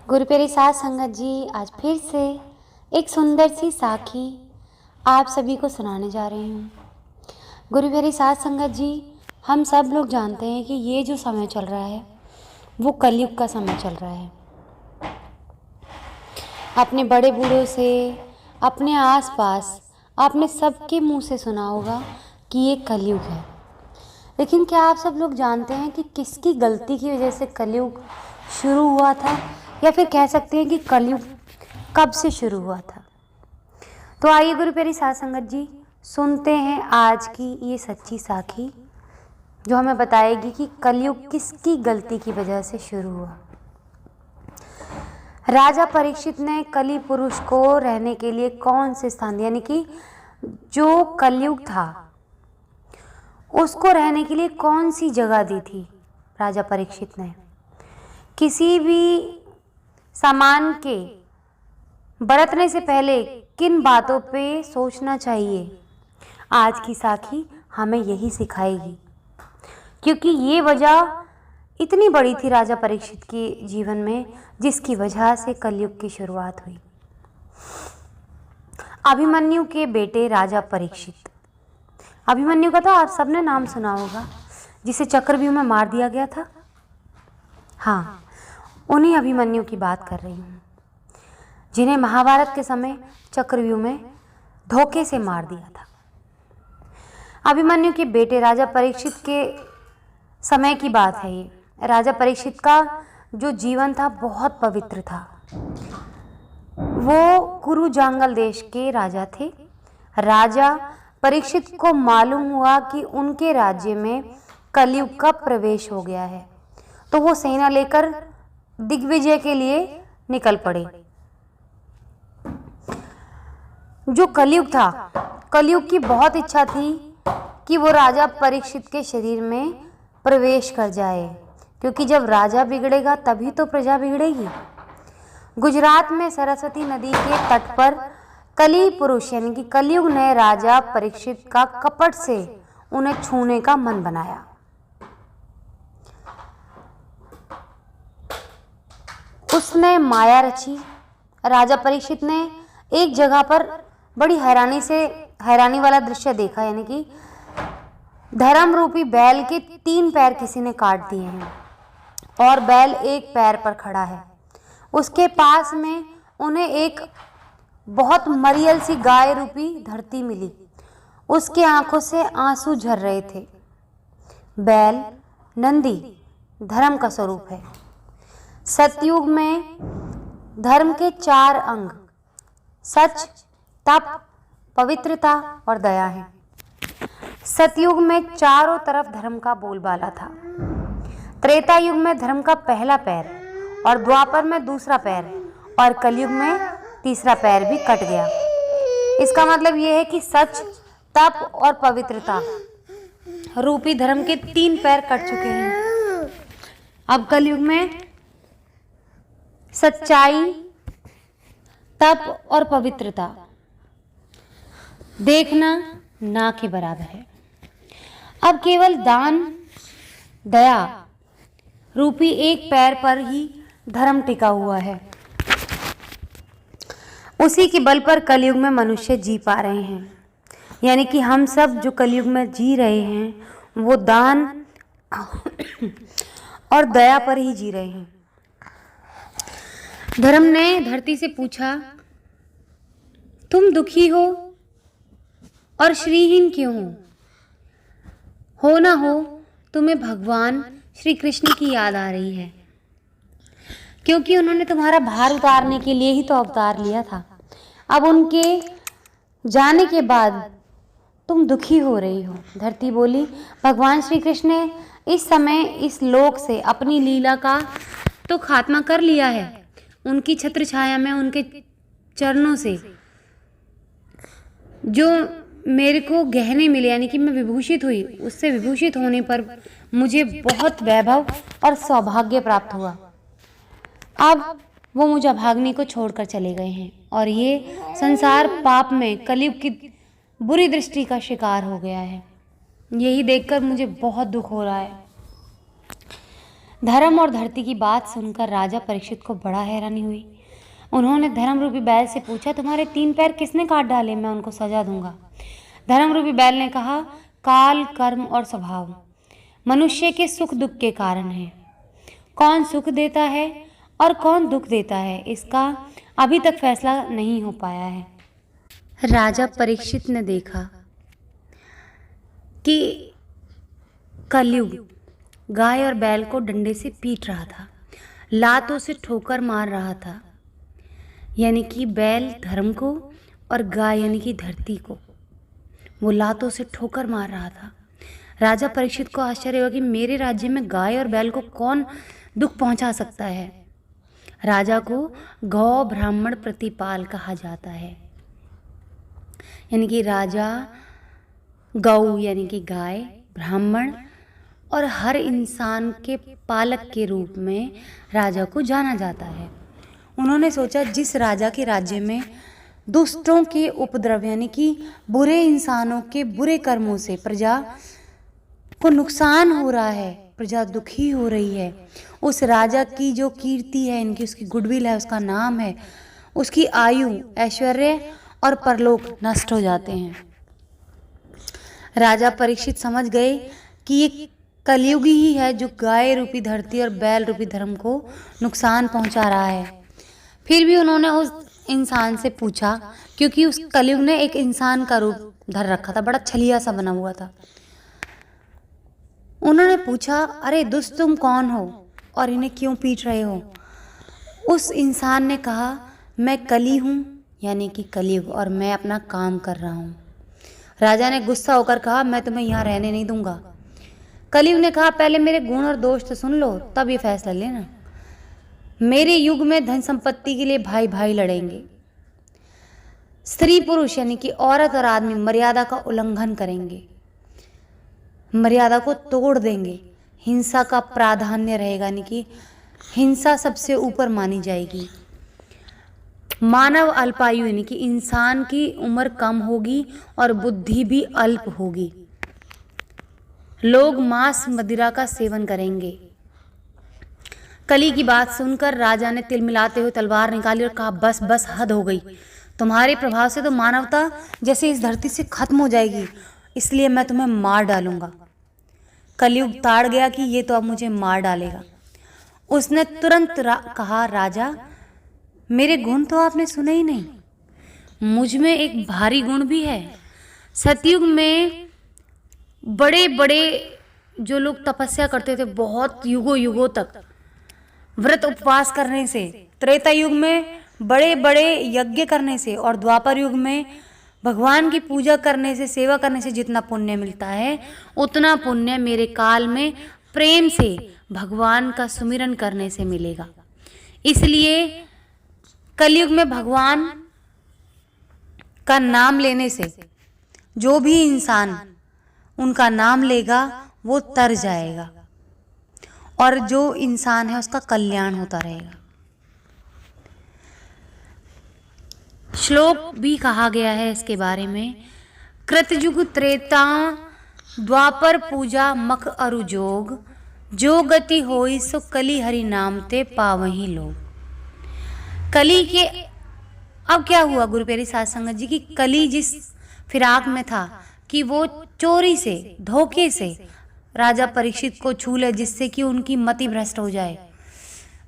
गुरु प्यारी साध संगत जी, आज फिर से एक सुंदर सी साखी आप सभी को सुनाने जा रही हूँ। गुरु प्यारी साध संगत जी, हम सब लोग जानते हैं कि ये जो समय चल रहा है वो कलयुग का समय चल रहा है। अपने बड़े बूढ़ों से, अपने आसपास आपने सबके मुंह से सुना होगा कि ये कलयुग है। लेकिन क्या आप सब लोग जानते हैं कि किसकी गलती की वजह से कलयुग शुरू हुआ था, या फिर कह सकते हैं कि कलयुग कब से शुरू हुआ था? तो आइए गुरु प्यारी साध संगत जी, सुनते हैं आज की ये सच्ची साखी जो हमें बताएगी कि कलयुग किसकी गलती की वजह से शुरू हुआ। राजा परीक्षित ने कली पुरुष को रहने के लिए कौन से स्थान, यानी कि जो कलयुग था उसको रहने के लिए कौन सी जगह दी थी राजा परीक्षित ने? किसी भी सामान के बरतने से पहले किन बातों पे सोचना चाहिए, आज की साखी हमें यही सिखाएगी। क्योंकि ये वजह इतनी बड़ी थी राजा परीक्षित के जीवन में, जिसकी वजह से कलयुग की शुरुआत हुई। अभिमन्यु के बेटे राजा परीक्षित। अभिमन्यु का तो आप सबने नाम सुना होगा, जिसे चक्रव्यूह में मार दिया गया था। हाँ, उन्हीं अभिमन्यु की बात कर रही हूँ, जिन्हें महाभारत के समय चक्रव्यूह में धोखे से मार दिया था। अभिमन्यु के बेटे राजा परीक्षित के समय की बात है ये। राजा परीक्षित का जो जीवन था बहुत पवित्र था। वो कुरु जांगल देश के राजा थे। राजा परीक्षित को मालूम हुआ कि उनके राज्य में कलयुग का प्रवेश हो गया है, तो वो सेना लेकर दिग्विजय के लिए निकल पड़े। जो कलयुग था, कलयुग की बहुत इच्छा थी कि वो राजा परीक्षित के शरीर में प्रवेश कर जाए, क्योंकि जब राजा बिगड़ेगा तभी तो प्रजा बिगड़ेगी। गुजरात में सरस्वती नदी के तट पर कली पुरुष यानी कि कलयुग ने राजा परीक्षित का कपट से उन्हें छूने का मन बनाया। उसने माया रची। राजा परीक्षित ने एक जगह पर बड़ी हैरानी वाला दृश्य देखा, यानी कि धर्म रूपी बैल के 3 पैर किसी ने काट दिए हैं और बैल एक पैर पर खड़ा है। उसके पास में उन्हें एक बहुत मरियल सी गाय रूपी धरती मिली। उसके आंखों से आंसू झर रहे थे। बैल नंदी धर्म का स्वरूप है। सतयुग में धर्म के 4 अंग सच, तप, पवित्रता और दया है। सतयुग में चारों तरफ धर्म का बोलबाला था। त्रेता युग में धर्म का पहला पैर और द्वापर में दूसरा पैर और कलयुग में तीसरा पैर भी कट गया। इसका मतलब यह है कि सच, तप और पवित्रता रूपी धर्म के 3 पैर कट चुके हैं। अब कलयुग में सच्चाई, तप और पवित्रता देखना ना के बराबर है। अब केवल दान, दया रूपी एक पैर पर ही धर्म टिका हुआ है। उसी के बल पर कलयुग में मनुष्य जी पा रहे हैं। यानी कि हम सब जो कलयुग में जी रहे हैं वो दान और दया पर ही जी रहे हैं। धर्म ने धरती से पूछा, तुम दुखी हो और श्रीहीन क्यों हो ना हो तुम्हें भगवान श्री कृष्ण की याद आ रही है, क्योंकि उन्होंने तुम्हारा भार उतारने के लिए ही तो अवतार लिया था। अब उनके जाने के बाद तुम दुखी हो रही हो। धरती बोली, भगवान श्री कृष्ण ने इस समय इस लोक से अपनी लीला का तो खात्मा कर लिया है। उनकी छत्र छाया में, उनके चरणों से जो मेरे को गहने मिले, यानी कि मैं विभूषित हुई, उससे विभूषित होने पर मुझे बहुत वैभव और सौभाग्य प्राप्त हुआ। अब वो मुझे अभाग्नि को छोड़कर चले गए हैं और ये संसार पाप में कलयुग की बुरी दृष्टि का शिकार हो गया है। यही देखकर मुझे बहुत दुख हो रहा है। धर्म और धरती की बात सुनकर राजा परीक्षित को बड़ा हैरानी हुई। उन्होंने धर्म रूपी बैल से पूछा, तुम्हारे 3 पैर किसने काट डाले? मैं उनको सजा दूंगा। धर्म रूपी बैल ने कहा, काल, कर्म और स्वभाव मनुष्य के सुख दुख के कारण है। कौन सुख देता है और कौन दुख देता है, इसका अभी तक फैसला नहीं हो पाया है। राजा परीक्षित ने देखा कि कलयुग गाय और बैल को डंडे से पीट रहा था, लातों से ठोकर मार रहा था, यानी कि बैल धर्म को और गाय यानी कि धरती को वो लातों से ठोकर मार रहा था। राजा परीक्षित को आश्चर्य हुआ कि मेरे राज्य में गाय और बैल को कौन दुख पहुंचा सकता है। राजा को गौ ब्राह्मण प्रतिपाल कहा जाता है, यानी कि राजा गौ यानी कि गाय, ब्राह्मण और हर इंसान के पालक के रूप में राजा को जाना जाता है। उन्होंने सोचा, जिस राजा के राज्य में दुष्टों के उपद्रव यानी कि बुरे इंसानों के बुरे कर्मों से प्रजा को नुकसान हो रहा है, प्रजा दुखी हो रही है, उस राजा की जो कीर्ति है, इनकी उसकी गुडविल है, उसका नाम है, उसकी आयु, ऐश्वर्य और परलोक नष्ट हो जाते हैं। राजा परीक्षित समझ गए कि ये कलयुगी ही है जो गाय रूपी धरती और बैल रूपी धर्म को नुकसान पहुंचा रहा है। फिर भी उन्होंने उस इंसान से पूछा, क्योंकि उस कलयुग ने एक इंसान का रूप धर रखा था, बड़ा छलिया सा बना हुआ था। उन्होंने पूछा, अरे दुष्ट तुम कौन हो और इन्हें क्यों पीट रहे हो? उस इंसान ने कहा, मैं कली हूँ यानी कि कलयुग, और मैं अपना काम कर रहा हूँ। राजा ने गुस्सा होकर कहा, मैं तुम्हें यहाँ रहने नहीं दूंगा। कलयुग ने कहा, पहले मेरे गुण और दोष तो सुन लो, तब ये फैसला लेना। मेरे युग में धन संपत्ति के लिए भाई भाई लड़ेंगे। स्त्री पुरुष यानी कि औरत और आदमी मर्यादा का उल्लंघन करेंगे, मर्यादा को तोड़ देंगे। हिंसा का प्राधान्य रहेगा, यानी कि हिंसा सबसे ऊपर मानी जाएगी। मानव अल्पायु यानी कि इंसान की उम्र कम होगी और बुद्धि भी अल्प होगी। लोग मांस मदिरा का सेवन करेंगे। कली की बात सुनकर राजा ने तिलमिलाते हुए तलवार निकाली और कहा, बस बस, हद हो गई। तुम्हारे प्रभाव से तो मानवता जैसे इस धरती से खत्म हो जाएगी, इसलिए मैं तुम्हें मार डालूंगा। कलयुग ताड़ गया कि ये तो अब मुझे मार डालेगा। उसने तुरंत कहा, राजा मेरे गुण तो आपने सुने ही नहीं, मुझ में एक भारी गुण भी है। सतयुग में बड़े बड़े जो लोग तपस्या करते थे बहुत युगों युगों तक व्रत उपवास करने से, त्रेता युग में बड़े बड़े यज्ञ करने से, और द्वापर युग में भगवान की पूजा करने से, सेवा करने से जितना पुण्य मिलता है, उतना पुण्य मेरे काल में प्रेम से भगवान का सुमिरन करने से मिलेगा। इसलिए कलयुग में भगवान का नाम लेने से जो भी इंसान उनका नाम लेगा वो तर जाएगा, और जो इंसान है उसका कल्याण होता रहेगा। श्लोक भी कहा गया है इसके बारे में, कृतयुग त्रेता द्वापर पूजा मख अरु जोग, जो गति होई सो कली हरि नाम ते पावही लोग। कली के अब क्या हुआ गुरु प्यारी साध संगत जी की, कली जिस फिराक में था कि वो चोरी से, धोखे से राजा परीक्षित को छू ले, जिससे कि उनकी मति भ्रष्ट हो जाए,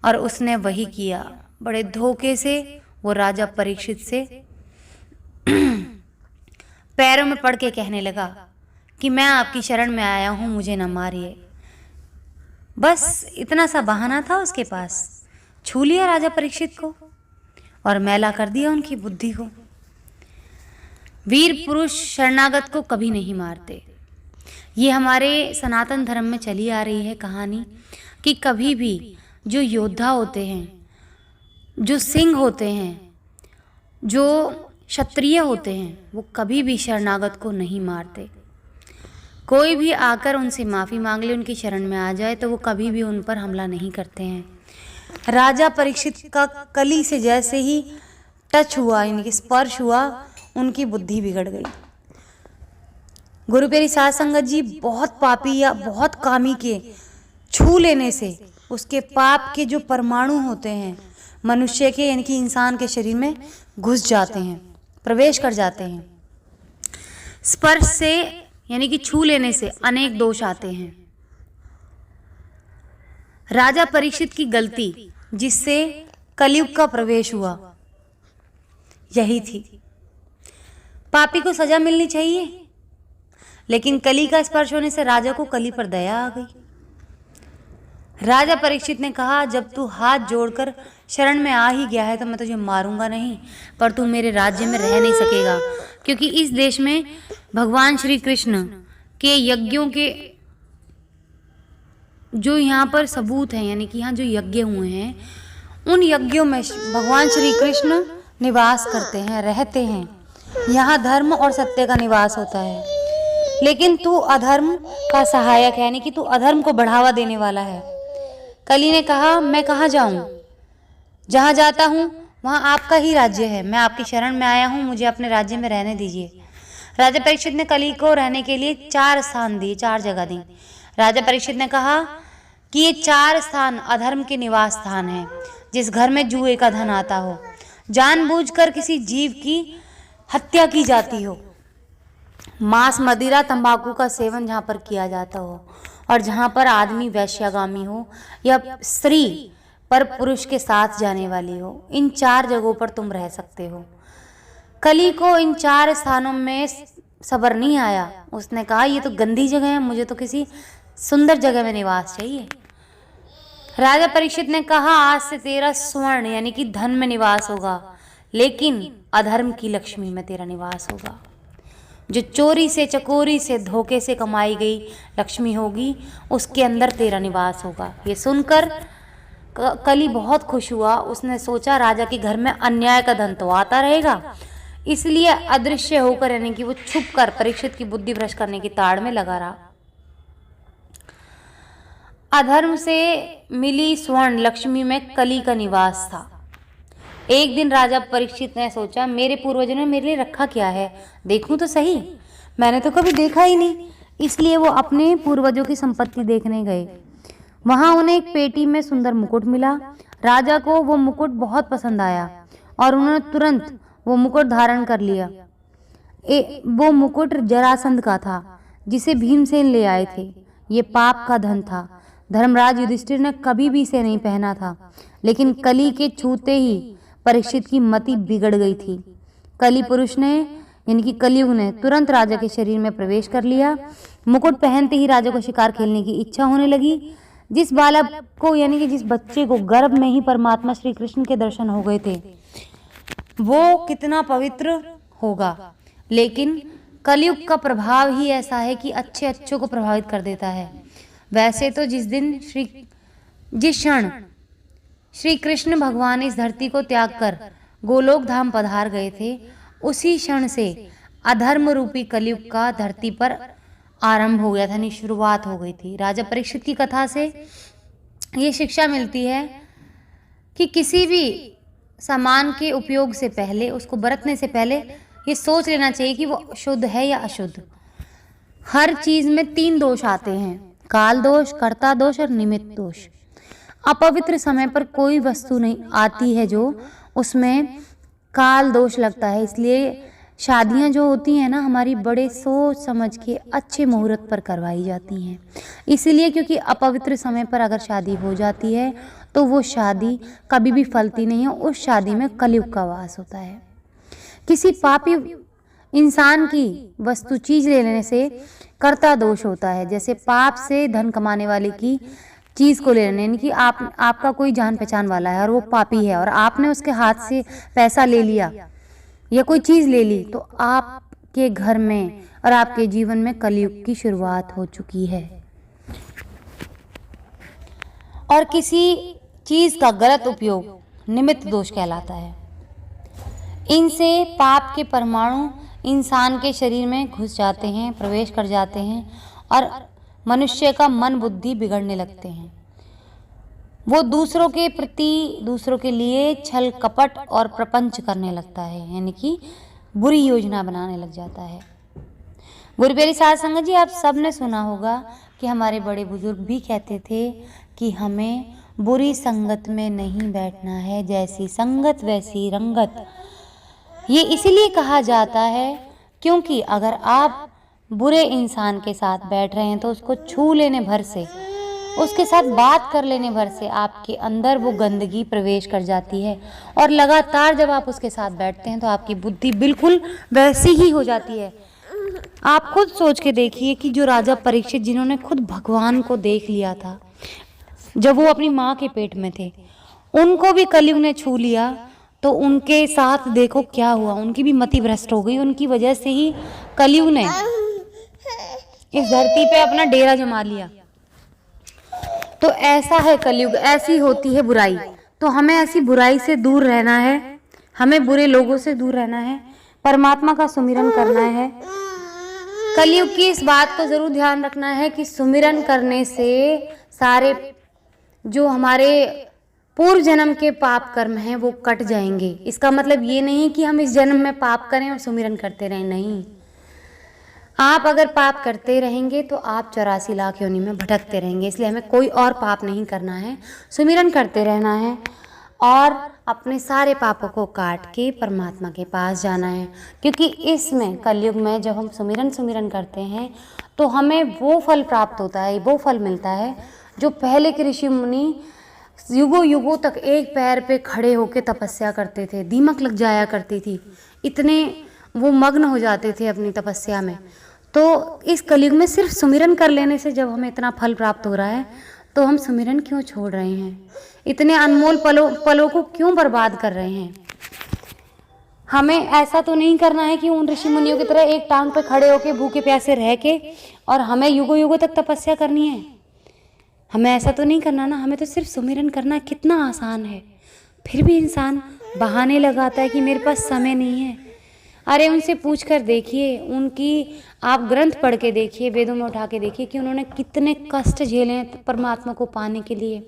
और उसने वही किया। बड़े धोखे से वो राजा परीक्षित से पैरों में पड़ के कहने लगा कि मैं आपकी शरण में आया हूं, मुझे न मारिए। बस इतना सा बहाना था उसके पास, छू लिया राजा परीक्षित को और मैला कर दिया उनकी बुद्धि को। वीर पुरुष शरणागत को कभी नहीं मारते। ये हमारे सनातन धर्म में चली आ रही है कहानी कि कभी भी जो योद्धा होते हैं, जो सिंह होते हैं, जो क्षत्रिय होते हैं, वो कभी भी शरणागत को नहीं मारते। कोई भी आकर उनसे माफ़ी मांग ले, उनकी शरण में आ जाए, तो वो कभी भी उन पर हमला नहीं करते हैं। राजा परीक्षित का कली से जैसे ही टच हुआ, यानी कि स्पर्श हुआ, उनकी बुद्धि बिगड़ गई। गुरु प्यारी साध संगत जी बहुत पापी या बहुत कामी के छू लेने से उसके पाप के जो परमाणु होते हैं मनुष्य के यानी कि इंसान के शरीर में घुस जाते हैं, प्रवेश कर जाते हैं। स्पर्श से यानी कि छू लेने से अनेक दोष आते हैं। राजा परीक्षित की गलती जिससे कलयुग का प्रवेश हुआ यही थी। पापी को सजा मिलनी चाहिए, लेकिन कली का स्पर्श होने से राजा को कली पर दया आ गई। राजा परीक्षित ने कहा, जब तू हाथ जोड़कर शरण में आ ही गया है तो मैं तुझे मारूंगा नहीं, पर तू मेरे राज्य में रह नहीं सकेगा, क्योंकि इस देश में भगवान श्री कृष्ण के यज्ञों के जो यहाँ पर सबूत हैं, यानी कि यहाँ जो यज्ञ हुए हैं उन यज्ञों में भगवान श्री कृष्ण निवास करते हैं, रहते हैं। यहाँ धर्म और सत्य का निवास होता है, लेकिन तू अधर्म का सहायक है, यानी कि तू अधर्म को बढ़ावा देने वाला है। कली ने कहा, मैं कहाँ जाऊं? जहाँ जाता हूँ वहाँ आपका ही राज्य है, मैं आपकी शरण में आया हूँ, मुझे अपने राज्य में रहने दीजिए। राजा परीक्षित ने कली को रहने के लिए 4 स्थान दिए, 4 जगह दी। राजा परीक्षित ने कहा कि ये 4 स्थान अधर्म के निवास स्थान हैं। जिस घर में जुए का धन आता हो, जानबूझकर किसी जीव की हत्या की जाती हो, मांस, मदिरा, तंबाकू का सेवन जहाँ पर किया जाता हो, और जहाँ पर आदमी वैश्यागामी हो या स्त्री पर पुरुष के साथ जाने वाली हो, इन 4 जगहों पर तुम रह सकते हो। कली को इन 4 स्थानों में सब्र नहीं आया। उसने कहा, ये तो गंदी जगह है, मुझे तो किसी सुंदर जगह में निवास चाहिए। राजा परीक्षित ने कहा, आज से तेरा स्वर्ण यानी कि धन में निवास होगा, लेकिन अधर्म की लक्ष्मी में तेरा निवास होगा। जो चोरी से, चकोरी से, धोखे से कमाई गई लक्ष्मी होगी, उसके अंदर तेरा निवास होगा। ये सुनकर कली बहुत खुश हुआ। उसने सोचा, राजा के घर में अन्याय का धन तो आता रहेगा, इसलिए अदृश्य होकर यानी कि वो छुप कर परीक्षित की बुद्धि भ्रष्ट करने की ताड़ में लगा रहा। अधर्म से मिली स्वर्ण लक्ष्मी में कली का निवास था। एक दिन राजा परीक्षित ने सोचा, मेरे पूर्वजों ने मेरे लिए रखा क्या है, देखूं तो सही, मैंने तो कभी देखा ही नहीं। इसलिए वो अपने पूर्वजों की संपत्ति देखने गए। वहां उन्हें एक पेटी में सुंदर मुकुट मिला। राजा को वो मुकुट बहुत पसंद आया और उन्होंने तुरंत वो मुकुट धारण कर लिया। वो मुकुट जरासंध का था, जिसे भीमसेन ले आए थे। ये पाप का धन था। धर्मराज युधिष्ठिर ने कभी भी इसे नहीं पहना था, लेकिन कली के छूते ही परीक्षित की मति बिगड़ गई थी। कली पुरुष ने यानी कि कलयुग ने तुरंत राजा के शरीर में प्रवेश कर लिया। मुकुट पहनते ही राजा को शिकार खेलने की इच्छा होने लगी। जिस बालक को यानी कि जिस बच्चे को गर्भ में ही परमात्मा श्री कृष्ण के दर्शन हो गए थे, वो कितना पवित्र होगा। लेकिन कलयुग का प्रभाव ही ऐसा है कि अच्छे अच्छों को प्रभावित कर देता है। वैसे तो जिस क्षण श्री कृष्ण भगवान इस धरती को त्याग कर गोलोक धाम पधार गए थे, उसी क्षण से अधर्म रूपी कलयुग का धरती पर आरंभ हो गया था, यानी शुरुआत हो गई थी। राजा परीक्षित की कथा से ये शिक्षा मिलती है कि किसी भी सामान के उपयोग से पहले, उसको बरतने से पहले ये सोच लेना चाहिए कि वो शुद्ध है या अशुद्ध। हर चीज में 3 दोष आते हैं, काल दोष, कर्ता दोष और निमित्त दोष। अपवित्र समय पर कोई वस्तु नहीं आती है जो उसमें काल दोष लगता है। इसलिए शादियां जो होती हैं ना, हमारी बड़े सोच समझ के अच्छे मुहूर्त पर करवाई जाती हैं। इसीलिए क्योंकि अपवित्र समय पर अगर शादी हो जाती है तो वो शादी कभी भी फलती नहीं है। उस शादी में कलयुग का वास होता है। किसी पापी इंसान की वस्तु चीज ले लेने से कर्ता दोष होता है। जैसे पाप से धन कमाने वाले की चीज को ले लेने, यानी कि आपका कोई जान पहचान वाला है और वो पापी है और आपने उसके हाथ से पैसा ले लिया या कोई चीज ले ली, तो आपके घर में और आपके जीवन में कलयुग की शुरुआत हो चुकी है। और किसी चीज का गलत उपयोग निमित्त दोष कहलाता है। इनसे पाप के परमाणु इंसान के शरीर में घुस जाते हैं, प्रवेश कर जाते हैं और मनुष्य का मन बुद्धि बिगड़ने लगते हैं। वो दूसरों के प्रति, दूसरों के लिए छल कपट और प्रपंच करने लगता है, यानी कि बुरी योजना बनाने लग जाता है। गुरु प्यारी साध संगत जी, आप सब ने सुना होगा कि हमारे बड़े बुजुर्ग भी कहते थे कि हमें बुरी संगत में नहीं बैठना है, जैसी संगत वैसी रंगत। ये इसीलिए कहा जाता है क्योंकि अगर आप बुरे इंसान के साथ बैठ रहे हैं तो उसको छू लेने भर से, उसके साथ बात कर लेने भर से आपके अंदर वो गंदगी प्रवेश कर जाती है। और लगातार जब आप उसके साथ बैठते हैं तो आपकी बुद्धि बिल्कुल वैसी ही हो जाती है। आप खुद सोच के देखिए कि जो राजा परीक्षित, जिन्होंने खुद भगवान को देख लिया था जब वो अपनी माँ के पेट में थे, उनको भी कलयुग ने छू लिया, तो उनके साथ देखो क्या हुआ। उनकी भी मति भ्रष्ट हो गई। उनकी वजह से ही कलयुग ने इस धरती पे अपना डेरा जमा लिया। तो ऐसा है कलयुग, ऐसी होती है बुराई। तो हमें ऐसी बुराई से दूर रहना है, हमें बुरे लोगों से दूर रहना है, परमात्मा का सुमिरन करना है। कलयुग की इस बात को जरूर ध्यान रखना है कि सुमिरन करने से सारे जो हमारे पूर्व जन्म के पाप कर्म हैं वो कट जाएंगे। इसका मतलब ये नहीं कि हम इस जन्म में पाप करें और सुमिरन करते रहें, नहीं। आप अगर पाप करते रहेंगे तो आप 84 लाख योनि में भटकते रहेंगे। इसलिए हमें कोई और पाप नहीं करना है, सुमिरन करते रहना है और अपने सारे पापों को काट के परमात्मा के पास जाना है। क्योंकि इसमें कलयुग में जब हम सुमिरन करते हैं तो हमें वो फल प्राप्त होता है, वो फल मिलता है जो पहले के ऋषि मुनि युगों युगों तक एक पैर पे खड़े होकर तपस्या करते थे। दीमक लग जाया करती थी, इतने वो मग्न हो जाते थे अपनी तपस्या में। तो इस कलयुग में सिर्फ सुमिरन कर लेने से जब हमें इतना फल प्राप्त हो रहा है तो हम सुमिरन क्यों छोड़ रहे हैं, इतने अनमोल पलों को क्यों बर्बाद कर रहे हैं। हमें ऐसा तो नहीं करना है कि उन ऋषि मुनियों की तरह एक टांग पे खड़े होके भूखे प्यासे रह के और हमें युगों युगों तक तपस्या करनी है। हमें ऐसा तो नहीं करना ना, हमें तो सिर्फ सुमिरन करना। कितना आसान है, फिर भी इंसान बहाने लगाता है कि मेरे पास समय नहीं है। अरे उनसे पूछ कर देखिए, उनकी आप ग्रंथ पढ़ के देखिए, वेदों में उठा के देखिए कि उन्होंने कितने कष्ट झेले हैं परमात्मा को पाने के लिए,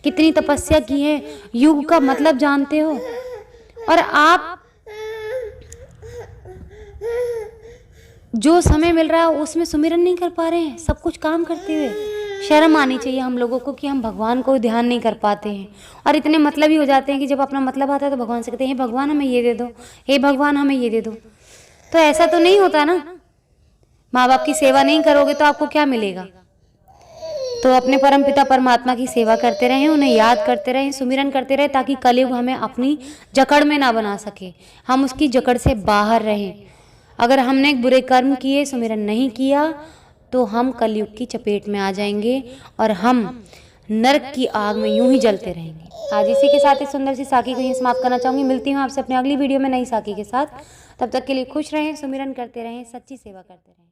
कितनी तपस्या की है। युग का मतलब जानते हो, और आप जो समय मिल रहा है उसमें सुमिरन नहीं कर पा रहे हैं। सब कुछ काम करते हुए शर्म आनी चाहिए हम लोगों को कि हम भगवान को ध्यान नहीं कर पाते हैं और इतने मतलब ही हो जाते हैं कि जब अपना मतलब आता है तो भगवान से कहते हैं हे भगवान हमें ये दे दो, हे भगवान हमें ये दे दो। तो ऐसा तो नहीं होता ना। माँ बाप की सेवा नहीं करोगे तो आपको क्या मिलेगा। तो अपने परम पिता परमात्मा की सेवा करते रहें, उन्हें याद करते रहें, सुमिरन करते रहें, ताकि कलयुग हमें अपनी जकड़ में ना बना सके, हम उसकी जकड़ से बाहर रहें। अगर हमने बुरे कर्म किए, सुमिरन नहीं किया, तो हम कलयुग की चपेट में आ जाएंगे और हम नरक की आग में यूं ही जलते रहेंगे। आज इसी के साथ इस सुंदर सी साखी को यहीं समाप्त करना चाहूँगी। मिलती हूँ आपसे अपने अगली वीडियो में नई साखी के साथ। तब तक के लिए खुश रहें, सुमिरन करते रहें, सच्ची सेवा करते रहें।